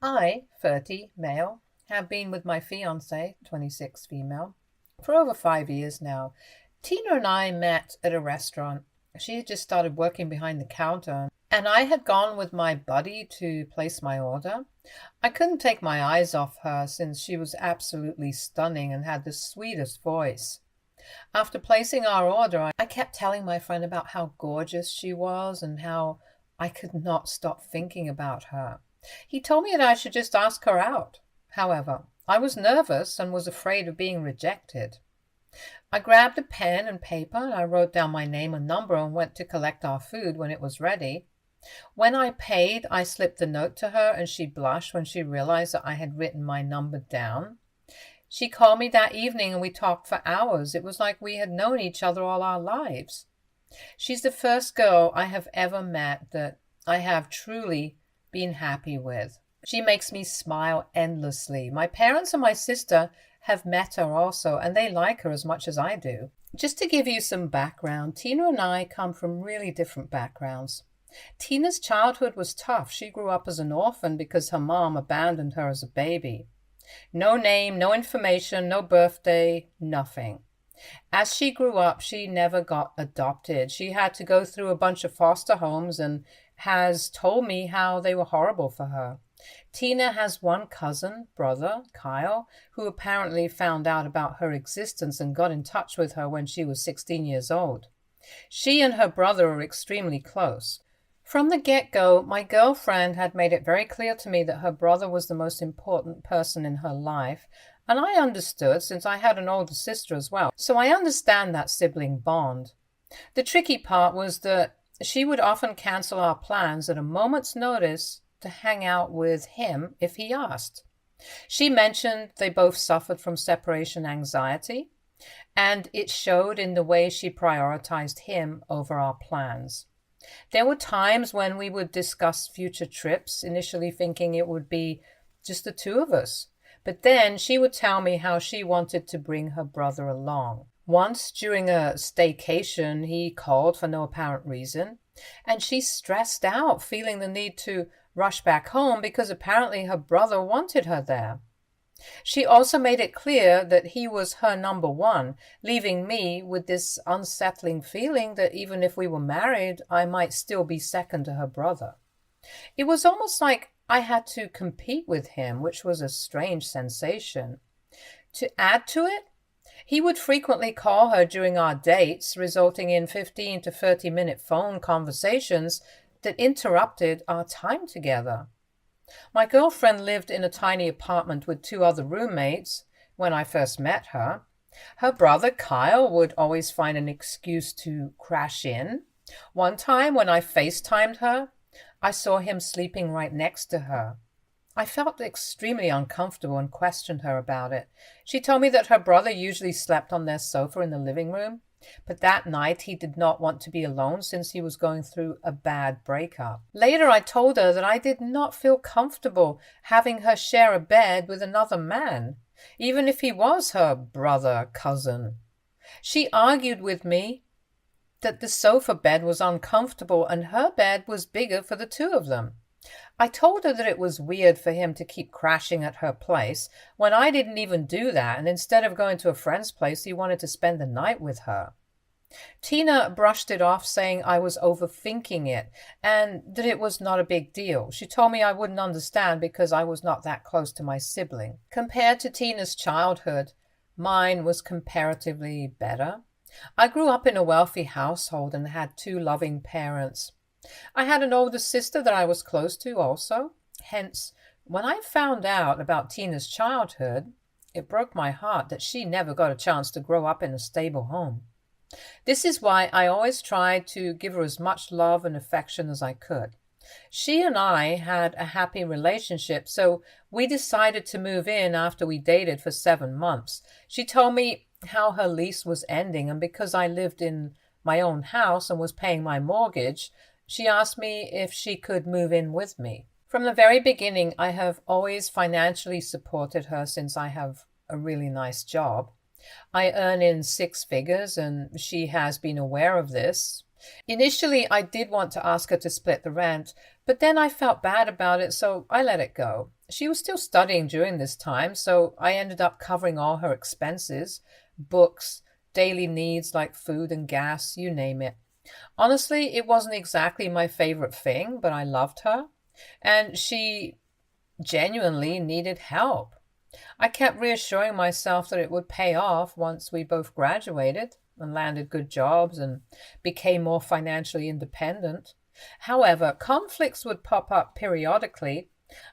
I, 30, male, have been with my fiance, 26, female, for over 5 years now. Tina and I met at a restaurant. She had just started working behind the counter, and I had gone with my buddy to place my order. I couldn't take my eyes off her since she was absolutely stunning and had the sweetest voice. After placing our order, I kept telling my friend about how gorgeous she was and how I could not stop thinking about her. He told me that I should just ask her out. However, I was nervous and was afraid of being rejected. I grabbed a pen and paper and I wrote down my name and number and went to collect our food when it was ready. When I paid, I slipped the note to her and she blushed when she realized that I had written my number down. She called me that evening and we talked for hours. It was like we had known each other all our lives. She's the first girl I have ever met that I have truly been happy with. She makes me smile endlessly. My parents and my sister have met her also, and they like her as much as I do. Just to give you some background, Tina and I come from really different backgrounds. Tina's childhood was tough. She grew up as an orphan because her mom abandoned her as a baby. No name, no information, no birthday, nothing. As she grew up, she never got adopted. She had to go through a bunch of foster homes and has told me how they were horrible for her. Tina has one cousin, brother, Kyle, who apparently found out about her existence and got in touch with her when she was 16 years old. She and her brother are extremely close. From the get-go, my girlfriend had made it very clear to me that her brother was the most important person in her life, and I understood since I had an older sister as well, so I understand that sibling bond. The tricky part was that she would often cancel our plans at a moment's notice to hang out with him if he asked. She mentioned they both suffered from separation anxiety, and it showed in the way she prioritized him over our plans. There were times when we would discuss future trips, initially thinking it would be just the two of us. But then she would tell me how she wanted to bring her brother along. Once during a staycation, he called for no apparent reason, and she stressed out, feeling the need to rush back home because apparently her brother wanted her there. She also made it clear that he was her number one, leaving me with this unsettling feeling that even if we were married, I might still be second to her brother. It was almost like I had to compete with him, which was a strange sensation. To add to it, he would frequently call her during our dates, resulting in 15 to 30-minute phone conversations that interrupted our time together. My girlfriend lived in a tiny apartment with two other roommates when I first met her. Her brother, Kyle, would always find an excuse to crash in. One time when I FaceTimed her, I saw him sleeping right next to her. I felt extremely uncomfortable and questioned her about it. She told me that her brother usually slept on their sofa in the living room, but that night he did not want to be alone since he was going through a bad breakup. Later I told her that I did not feel comfortable having her share a bed with another man, even if he was her brother, cousin. She argued with me that the sofa bed was uncomfortable and her bed was bigger for the two of them. I told her that it was weird for him to keep crashing at her place when I didn't even do that, and instead of going to a friend's place, he wanted to spend the night with her. Tina brushed it off, saying I was overthinking it and that it was not a big deal. She told me I wouldn't understand because I was not that close to my sibling. Compared to Tina's childhood, mine was comparatively better. I grew up in a wealthy household and had two loving parents. I had an older sister that I was close to also. Hence, when I found out about Tina's childhood, it broke my heart that she never got a chance to grow up in a stable home. This is why I always tried to give her as much love and affection as I could. She and I had a happy relationship, so we decided to move in after we dated for 7 months. She told me how her lease was ending, and because I lived in my own house and was paying my mortgage, she asked me if she could move in with me. From the very beginning, I have always financially supported her since I have a really nice job. I earn in 6 figures and she has been aware of this. Initially, I did want to ask her to split the rent, But then I felt bad about it, so I let it go. She was still studying during this time, so I ended up covering all her expenses, books, daily needs like food and gas, you name it. Honestly, it wasn't exactly my favorite thing, but I loved her, and she genuinely needed help. I kept reassuring myself that it would pay off once we both graduated and landed good jobs and became more financially independent. However, conflicts would pop up periodically.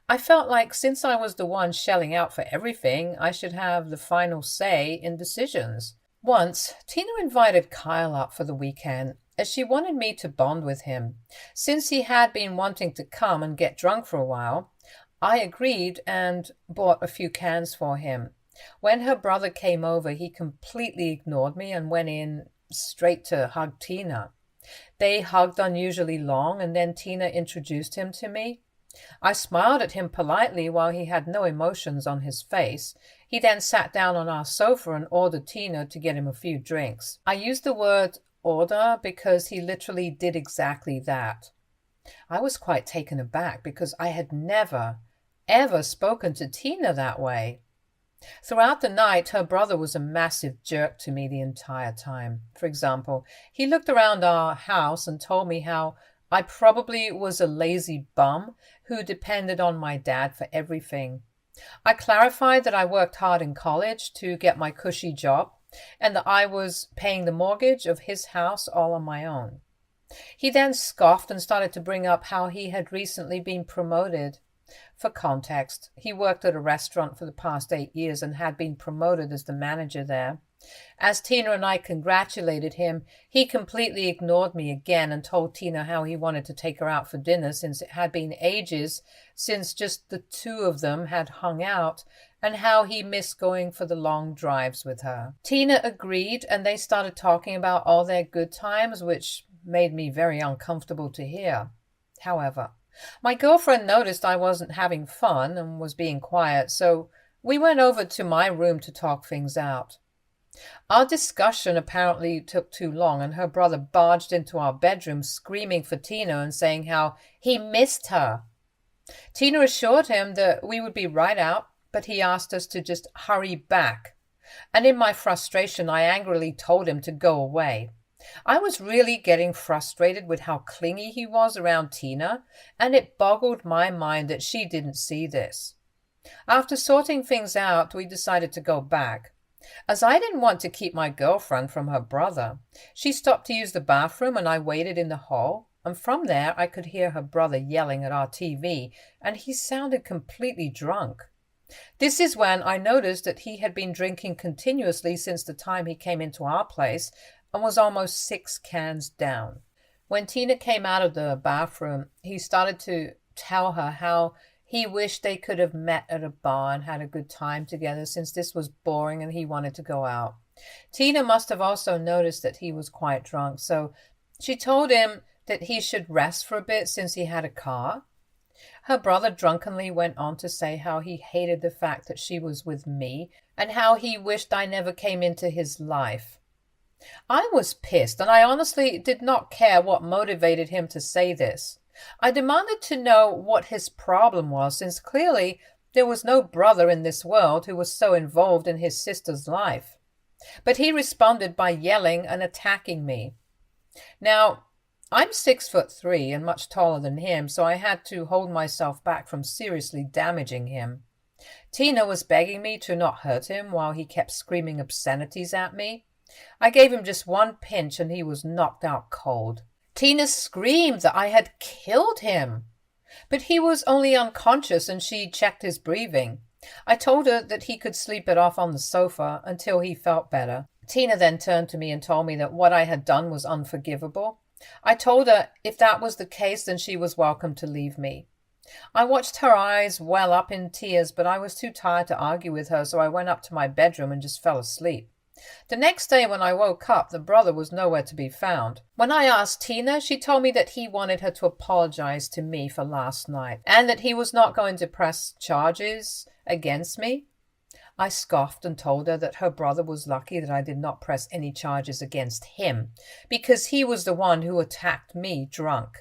I felt like since I was the one shelling out for everything, I should have the final say in decisions. Once, Tina invited Kyle up for the weekend as she wanted me to bond with him. Since he had been wanting to come and get drunk for a while, I agreed and bought a few cans for him. When her brother came over, he completely ignored me and went in straight to hug Tina. They hugged unusually long, and then Tina introduced him to me. I smiled at him politely while he had no emotions on his face. He then sat down on our sofa and ordered Tina to get him a few drinks. I used the word order because he literally did exactly that. I was quite taken aback because I had never, ever spoken to Tina that way. Throughout the night, her brother was a massive jerk to me the entire time. For example, he looked around our house and told me how I probably was a lazy bum who depended on my dad for everything. I clarified that I worked hard in college to get my cushy job and that I was paying the mortgage of his house all on my own. He then scoffed and started to bring up how he had recently been promoted. For context, he worked at a restaurant for the past 8 years and had been promoted as the manager there. As Tina and I congratulated him, he completely ignored me again and told Tina how he wanted to take her out for dinner since it had been ages since just the two of them had hung out, and how he missed going for the long drives with her. Tina agreed, and they started talking about all their good times, which made me very uncomfortable to hear. However, my girlfriend noticed I wasn't having fun and was being quiet, so we went over to my room to talk things out. Our discussion apparently took too long, and her brother barged into our bedroom screaming for Tina and saying how he missed her. Tina assured him that we would be right out, but he asked us to just hurry back. And in my frustration, I angrily told him to go away. I was really getting frustrated with how clingy he was around Tina, and it boggled my mind that she didn't see this. After sorting things out, we decided to go back. As I didn't want to keep my girlfriend from her brother, she stopped to use the bathroom and I waited in the hall, and from there I could hear her brother yelling at our TV, and he sounded completely drunk. This is when I noticed that he had been drinking continuously since the time he came into our place and was almost 6 cans down. When Tina came out of the bathroom, he started to tell her how he wished they could have met at a bar and had a good time together since this was boring and he wanted to go out. Tina must have also noticed that he was quite drunk, so she told him that he should rest for a bit since he had a car. Her brother drunkenly went on to say how he hated the fact that she was with me and how he wished I never came into his life. I was pissed, and I honestly did not care what motivated him to say this. I demanded to know what his problem was, since clearly there was no brother in this world who was so involved in his sister's life. But he responded by yelling and attacking me. Now, I'm 6'3" and much taller than him, so I had to hold myself back from seriously damaging him. Tina was begging me to not hurt him while he kept screaming obscenities at me. I gave him just one pinch and he was knocked out cold. Tina screamed that I had killed him, but he was only unconscious and she checked his breathing. I told her that he could sleep it off on the sofa until he felt better. Tina then turned to me and told me that what I had done was unforgivable. I told her if that was the case, then she was welcome to leave me. I watched her eyes well up in tears, but I was too tired to argue with her, so I went up to my bedroom and just fell asleep. The next day when I woke up, the brother was nowhere to be found. When I asked Tina, she told me that he wanted her to apologize to me for last night and that he was not going to press charges against me. I scoffed and told her that her brother was lucky that I did not press any charges against him because he was the one who attacked me drunk.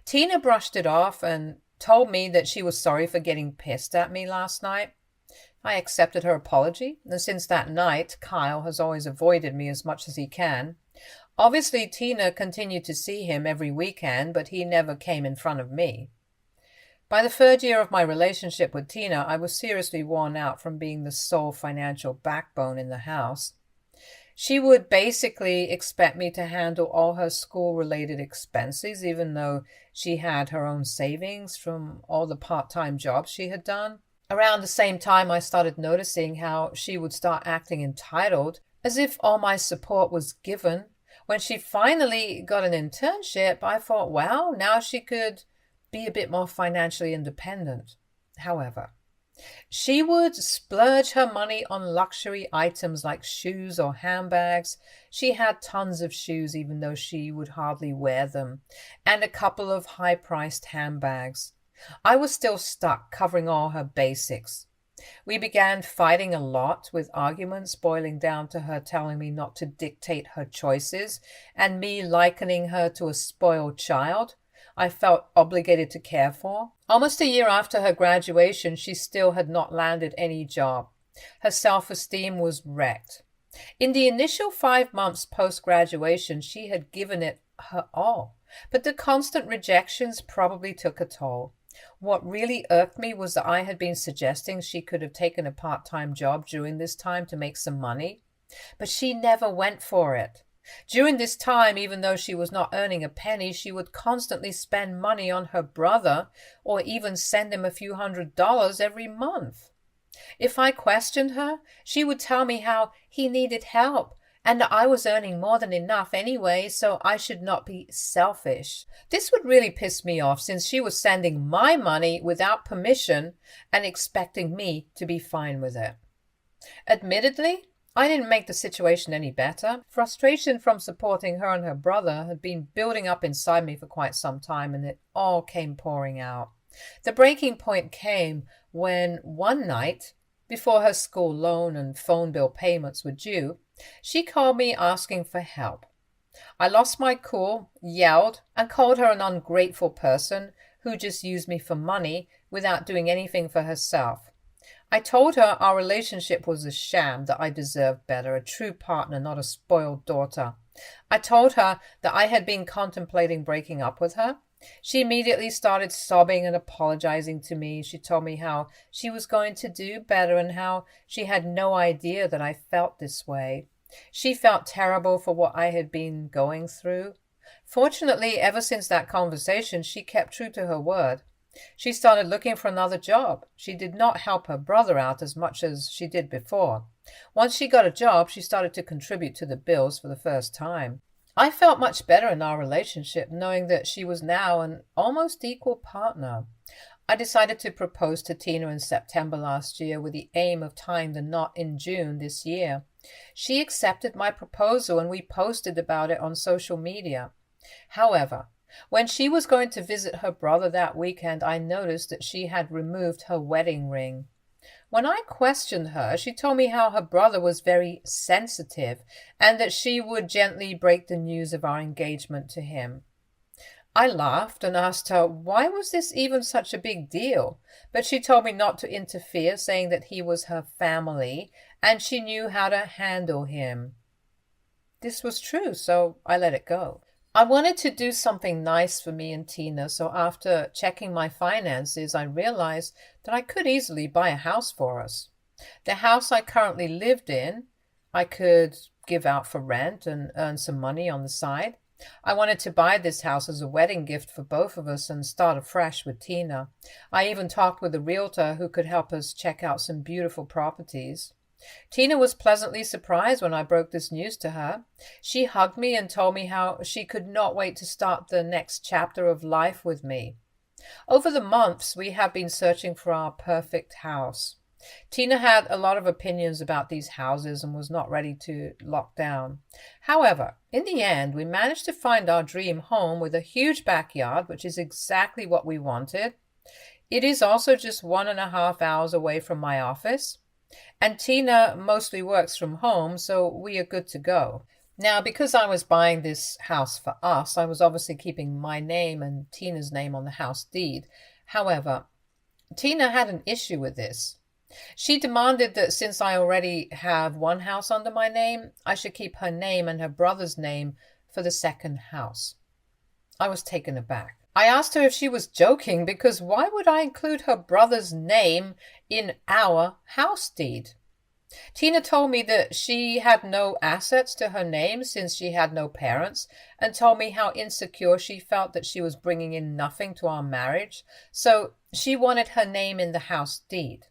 Tina brushed it off and told me that she was sorry for getting pissed at me last night. I accepted her apology, and since that night, Kyle has always avoided me as much as he can. Obviously, Tina continued to see him every weekend, but he never came in front of me. By the third year of my relationship with Tina, I was seriously worn out from being the sole financial backbone in the house. She would basically expect me to handle all her school-related expenses, even though she had her own savings from all the part-time jobs she had done. Around the same time, I started noticing how she would start acting entitled, as if all my support was given. When she finally got an internship, I thought, wow, now she could be a bit more financially independent. However, she would splurge her money on luxury items like shoes or handbags. She had tons of shoes, even though she would hardly wear them, and a couple of high-priced handbags. I was still stuck covering all her basics. We began fighting a lot, with arguments boiling down to her telling me not to dictate her choices and me likening her to a spoiled child I felt obligated to care for. Almost a year after her graduation, she still had not landed any job. Her self-esteem was wrecked. In the initial 5 months post-graduation, she had given it her all, but the constant rejections probably took a toll. What really irked me was that I had been suggesting she could have taken a part-time job during this time to make some money, but she never went for it. During this time, even though she was not earning a penny, she would constantly spend money on her brother or even send him a few $100s every month. If I questioned her, she would tell me how he needed help and that I was earning more than enough anyway, so I should not be selfish. This would really piss me off, since she was sending my money without permission and expecting me to be fine with it. Admittedly, I didn't make the situation any better. Frustration from supporting her and her brother had been building up inside me for quite some time, and it all came pouring out. The breaking point came when one night, before her school loan and phone bill payments were due, she called me asking for help. I lost my cool, yelled, and called her an ungrateful person who just used me for money without doing anything for herself. I told her our relationship was a sham, that I deserved better, a true partner, not a spoiled daughter. I told her that I had been contemplating breaking up with her. She immediately started sobbing and apologizing to me. She told me how she was going to do better and how she had no idea that I felt this way. She felt terrible for what I had been going through. Fortunately, ever since that conversation, she kept true to her word. She started looking for another job. She did not help her brother out as much as she did before. Once she got a job, she started to contribute to the bills for the first time. I felt much better in our relationship, knowing that she was now an almost equal partner. I decided to propose to Tina in September last year with the aim of tying the knot in June this year. She accepted my proposal and we posted about it on social media. However, when she was going to visit her brother that weekend, I noticed that she had removed her wedding ring. When I questioned her, she told me how her brother was very sensitive and that she would gently break the news of our engagement to him. I laughed and asked her why was this even such a big deal, but she told me not to interfere, saying that he was her family and she knew how to handle him. This was true, so I let it go. I wanted to do something nice for me and Tina, so after checking my finances, I realized that I could easily buy a house for us. The house I currently lived in, I could give out for rent and earn some money on the side. I wanted to buy this house as a wedding gift for both of us and start afresh with Tina. I even talked with a realtor who could help us check out some beautiful properties. Tina was pleasantly surprised when I broke this news to her. She hugged me and told me how she could not wait to start the next chapter of life with me. Over the months, we have been searching for our perfect house. Tina had a lot of opinions about these houses and was not ready to lock down. However, in the end, we managed to find our dream home with a huge backyard, which is exactly what we wanted. It is also just 1.5 hours away from my office. And Tina mostly works from home, so we are good to go. Now, because I was buying this house for us, I was obviously keeping my name and Tina's name on the house deed. However, Tina had an issue with this. She demanded that since I already have one house under my name, I should keep her name and her brother's name for the second house. I was taken aback. I asked her if she was joking because why would I include her brother's name in our house deed? Tina told me that she had no assets to her name since she had no parents, and told me how insecure she felt that she was bringing in nothing to our marriage, so she wanted her name in the house deed.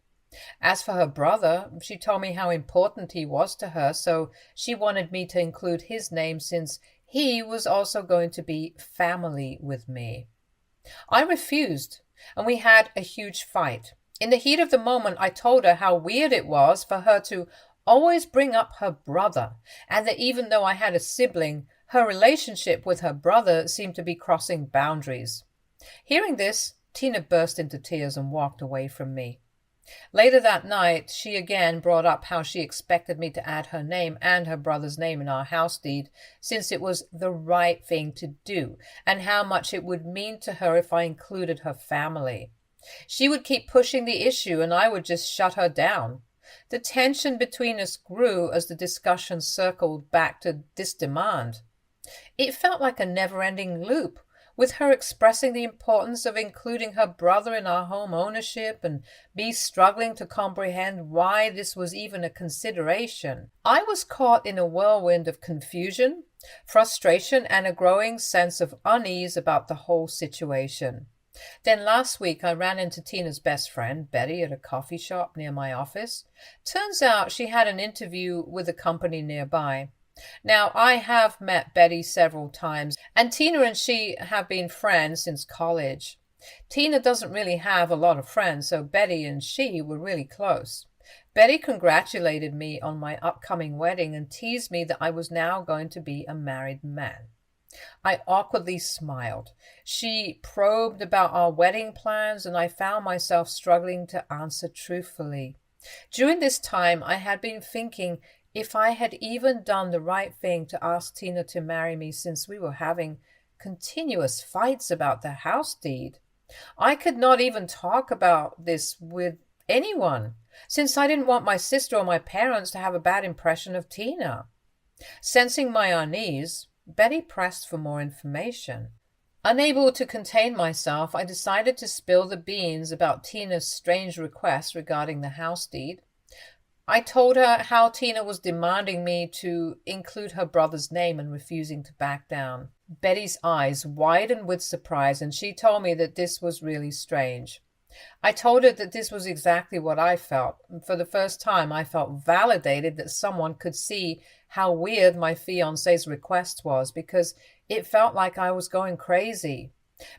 As for her brother, she told me how important he was to her, so she wanted me to include his name since he was also going to be family with me. I refused, and we had a huge fight. In the heat of the moment, I told her how weird it was for her to always bring up her brother, and that even though I had a sibling, her relationship with her brother seemed to be crossing boundaries. Hearing this, Tina burst into tears and walked away from me. Later that night, she again brought up how she expected me to add her name and her brother's name in our house deed, since it was the right thing to do, and how much it would mean to her if I included her family. She would keep pushing the issue, and I would just shut her down. The tension between us grew as the discussion circled back to this demand. It felt like a never-ending loop, with her expressing the importance of including her brother in our home ownership and me struggling to comprehend why this was even a consideration. I was caught in a whirlwind of confusion, frustration, and a growing sense of unease about the whole situation. Then last week I ran into Tina's best friend, Betty, at a coffee shop near my office. Turns out she had an interview with a company nearby. Now, I have met Betty several times, and Tina and she have been friends since college. Tina doesn't really have a lot of friends, so Betty and she were really close. Betty congratulated me on my upcoming wedding and teased me that I was now going to be a married man. I awkwardly smiled. She probed about our wedding plans, and I found myself struggling to answer truthfully. During this time, I had been thinking if I had even done the right thing to ask Tina to marry me, since we were having continuous fights about the house deed. I could not even talk about this with anyone, since I didn't want my sister or my parents to have a bad impression of Tina. Sensing my unease, Betty pressed for more information. Unable to contain myself, I decided to spill the beans about Tina's strange request regarding the house deed. I told her how Tina was demanding me to include her brother's name and refusing to back down. Betty's eyes widened with surprise, and she told me that this was really strange. I told her that this was exactly what I felt. For the first time, I felt validated that someone could see how weird my fiancé's request was, because it felt like I was going crazy.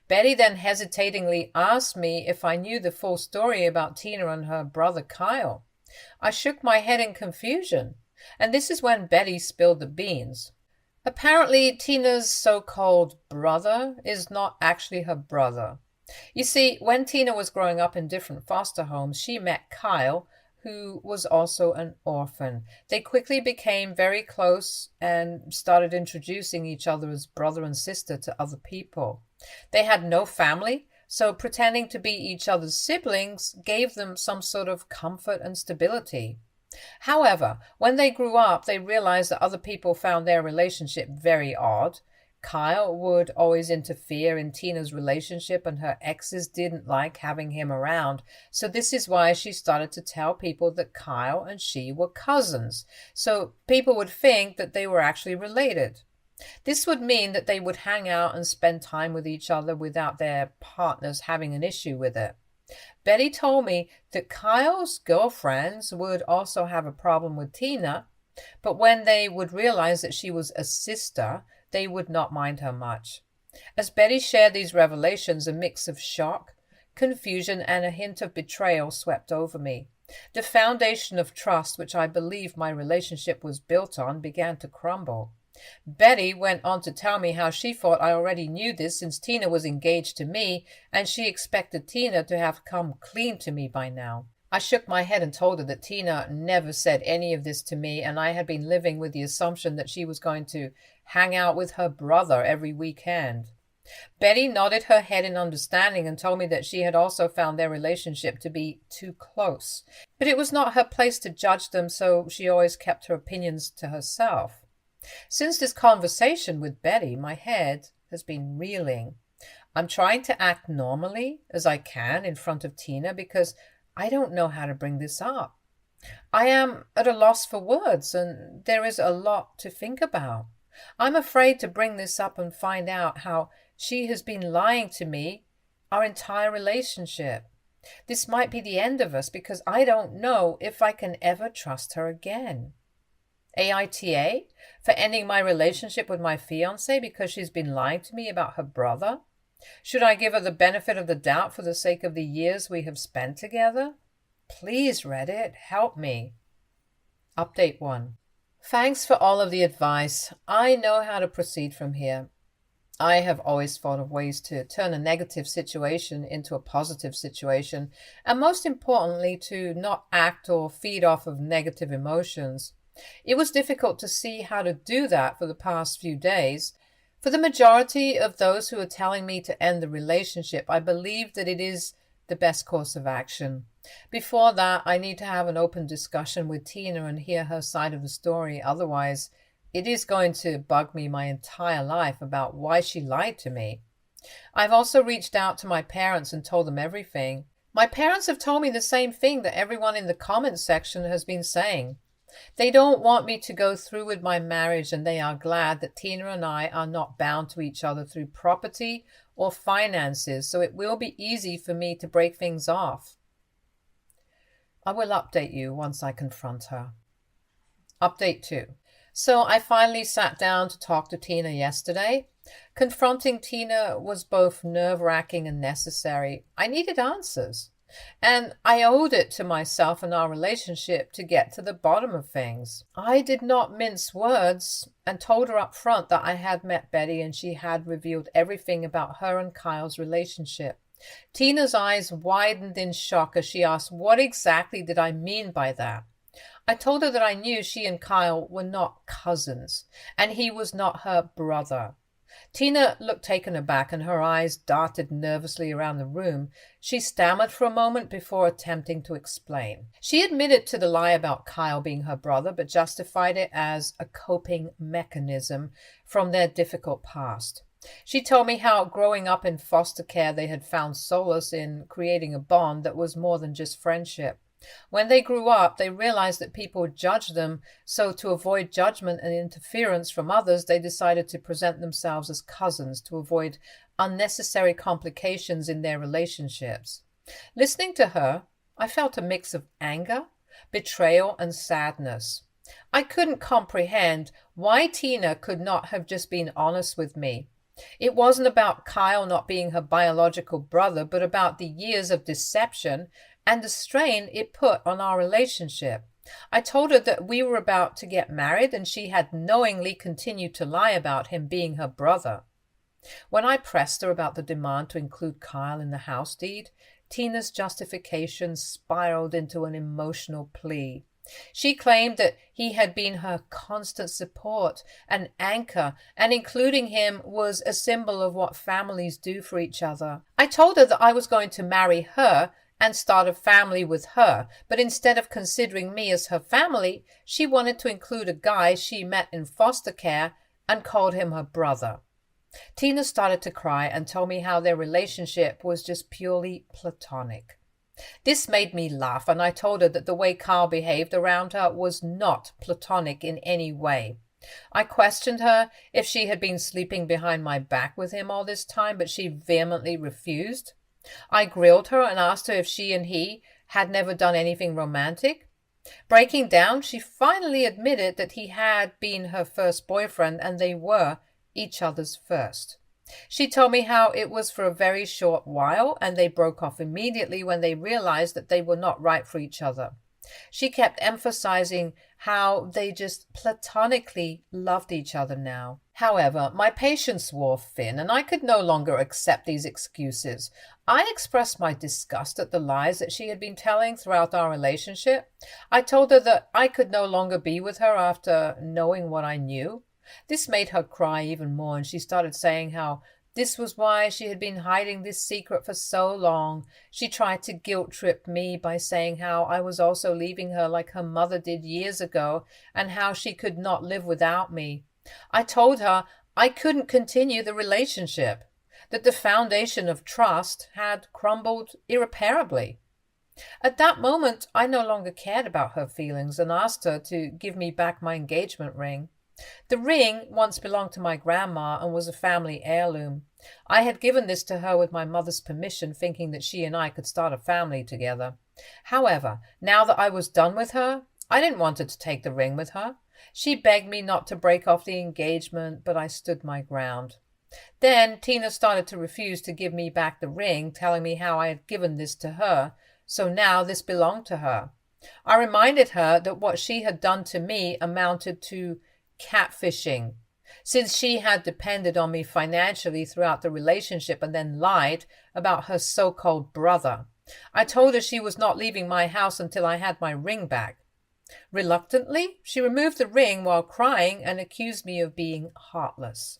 Betty then hesitatingly asked me if I knew the full story about Tina and her brother Kyle. I shook my head in confusion, and this is when Betty spilled the beans. Apparently, Tina's so-called brother is not actually her brother. You see, when Tina was growing up in different foster homes, she met Kyle, who was also an orphan. They quickly became very close and started introducing each other as brother and sister to other people. They had no family, so pretending to be each other's siblings gave them some sort of comfort and stability. However, when they grew up, they realized that other people found their relationship very odd. Kyle would always interfere in Tina's relationship, and her exes didn't like having him around. So this is why she started to tell people that Kyle and she were cousins, so people would think that they were actually related. This would mean that they would hang out and spend time with each other without their partners having an issue with it. Betty told me that Kyle's girlfriends would also have a problem with Tina, but when they would realize that she was a sister, they would not mind her much. As Betty shared these revelations, a mix of shock, confusion, and a hint of betrayal swept over me. The foundation of trust, which I believed my relationship was built on, began to crumble. Betty went on to tell me how she thought I already knew this since Tina was engaged to me, and she expected Tina to have come clean to me by now. I shook my head and told her that Tina never said any of this to me, and I had been living with the assumption that she was going to hang out with her brother every weekend. Betty nodded her head in understanding and told me that she had also found their relationship to be too close. But it was not her place to judge them, so she always kept her opinions to herself. Since this conversation with Betty, my head has been reeling. I'm trying to act normally as I can in front of Tina because I don't know how to bring this up. I am at a loss for words, and there is a lot to think about. I'm afraid to bring this up and find out how she has been lying to me our entire relationship. This might be the end of us because I don't know if I can ever trust her again. AITA for ending my relationship with my fiance because she's been lying to me about her brother? Should I give her the benefit of the doubt for the sake of the years we have spent together? Please, Reddit, help me. Update 1. Thanks for all of the advice. I know how to proceed from here. I have always thought of ways to turn a negative situation into a positive situation, and most importantly, to not act or feed off of negative emotions. It was difficult to see how to do that for the past few days. For the majority of those who are telling me to end the relationship, I believe that it is the best course of action. Before that, I need to have an open discussion with Tina and hear her side of the story. Otherwise, it is going to bug me my entire life about why she lied to me. I've also reached out to my parents and told them everything. My parents have told me the same thing that everyone in the comments section has been saying. They don't want me to go through with my marriage, and they are glad that Tina and I are not bound to each other through property or finances, so it will be easy for me to break things off. I will update you once I confront her. Update 2. So I finally sat down to talk to Tina yesterday. Confronting Tina was both nerve-wracking and necessary. I needed answers. And I owed it to myself and our relationship to get to the bottom of things. I did not mince words and told her up front that I had met Betty and she had revealed everything about her and Kyle's relationship. Tina's eyes widened in shock as she asked, what exactly did I mean by that? I told her that I knew she and Kyle were not cousins, and he was not her brother. Tina looked taken aback, and her eyes darted nervously around the room. She stammered for a moment before attempting to explain. She admitted to the lie about Kyle being her brother, but justified it as a coping mechanism from their difficult past. She told me how growing up in foster care they had found solace in creating a bond that was more than just friendship. When they grew up, they realized that people would judge them, so to avoid judgment and interference from others, they decided to present themselves as cousins to avoid unnecessary complications in their relationships. Listening to her, I felt a mix of anger, betrayal, and sadness. I couldn't comprehend why Tina could not have just been honest with me. It wasn't about Kyle not being her biological brother, but about the years of deception and the strain it put on our relationship. I told her that we were about to get married and she had knowingly continued to lie about him being her brother. When I pressed her about the demand to include Kyle in the house deed, Tina's justification spiraled into an emotional plea. She claimed that he had been her constant support and anchor, and including him was a symbol of what families do for each other. I told her that I was going to marry her and start a family with her, but instead of considering me as her family, she wanted to include a guy she met in foster care and called him her brother. Tina started to cry and told me how their relationship was just purely platonic. This made me laugh, and I told her that the way Carl behaved around her was not platonic in any way. I questioned her if she had been sleeping behind my back with him all this time, but she vehemently refused. I grilled her and asked her if she and he had never done anything romantic. Breaking down, she finally admitted that he had been her first boyfriend and they were each other's first. She told me how it was for a very short while and they broke off immediately when they realized that they were not right for each other. She kept emphasizing how they just platonically loved each other now. However, my patience wore thin and I could no longer accept these excuses. I expressed my disgust at the lies that she had been telling throughout our relationship. I told her that I could no longer be with her after knowing what I knew. This made her cry even more, and she started saying how this was why she had been hiding this secret for so long. She tried to guilt trip me by saying how I was also leaving her like her mother did years ago, and how she could not live without me. I told her I couldn't continue the relationship, that the foundation of trust had crumbled irreparably. At that moment, I no longer cared about her feelings and asked her to give me back my engagement ring. The ring once belonged to my grandma and was a family heirloom. I had given this to her with my mother's permission, thinking that she and I could start a family together. However, now that I was done with her, I didn't want her to take the ring with her. She begged me not to break off the engagement, but I stood my ground. Then Tina started to refuse to give me back the ring, telling me how I had given this to her, so now this belonged to her. I reminded her that what she had done to me amounted to catfishing, since she had depended on me financially throughout the relationship and then lied about her so-called brother. I told her she was not leaving my house until I had my ring back. Reluctantly, she removed the ring while crying and accused me of being heartless.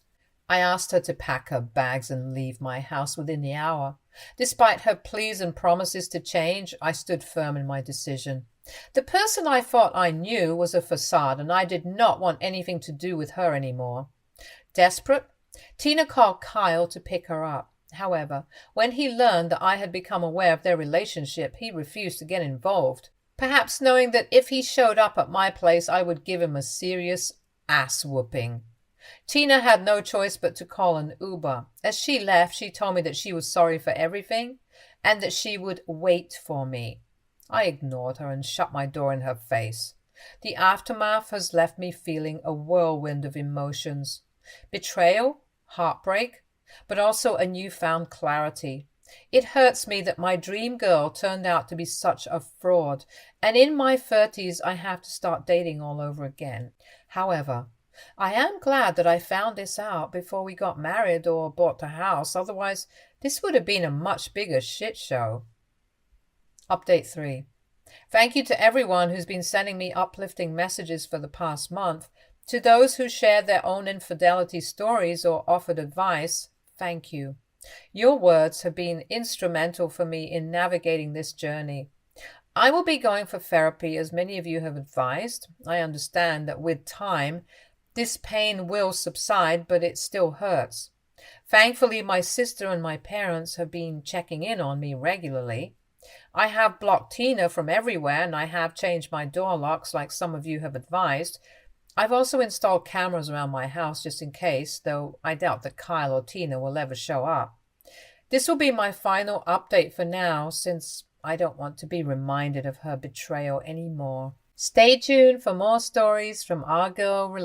I asked her to pack her bags and leave my house within the hour. Despite her pleas and promises to change, I stood firm in my decision. The person I thought I knew was a facade, and I did not want anything to do with her anymore. Desperate, Tina called Kyle to pick her up. However, when he learned that I had become aware of their relationship, he refused to get involved, perhaps knowing that if he showed up at my place, I would give him a serious ass-whooping. Tina had no choice but to call an Uber. As she left, she told me that she was sorry for everything and that she would wait for me. I ignored her and shut my door in her face. The aftermath has left me feeling a whirlwind of emotions. Betrayal, heartbreak, but also a newfound clarity. It hurts me that my dream girl turned out to be such a fraud, and in my 30s I have to start dating all over again. However, I am glad that I found this out before we got married or bought a house. Otherwise, this would have been a much bigger shit show. Update 3. Thank you to everyone who's been sending me uplifting messages for the past month. To those who shared their own infidelity stories or offered advice, thank you. Your words have been instrumental for me in navigating this journey. I will be going for therapy, as many of you have advised. I understand that with time, this pain will subside, but it still hurts. Thankfully, my sister and my parents have been checking in on me regularly. I have blocked Tina from everywhere, and I have changed my door locks like some of you have advised. I've also installed cameras around my house just in case, though I doubt that Kyle or Tina will ever show up. This will be my final update for now, since I don't want to be reminded of her betrayal anymore. Stay tuned for more stories from our girl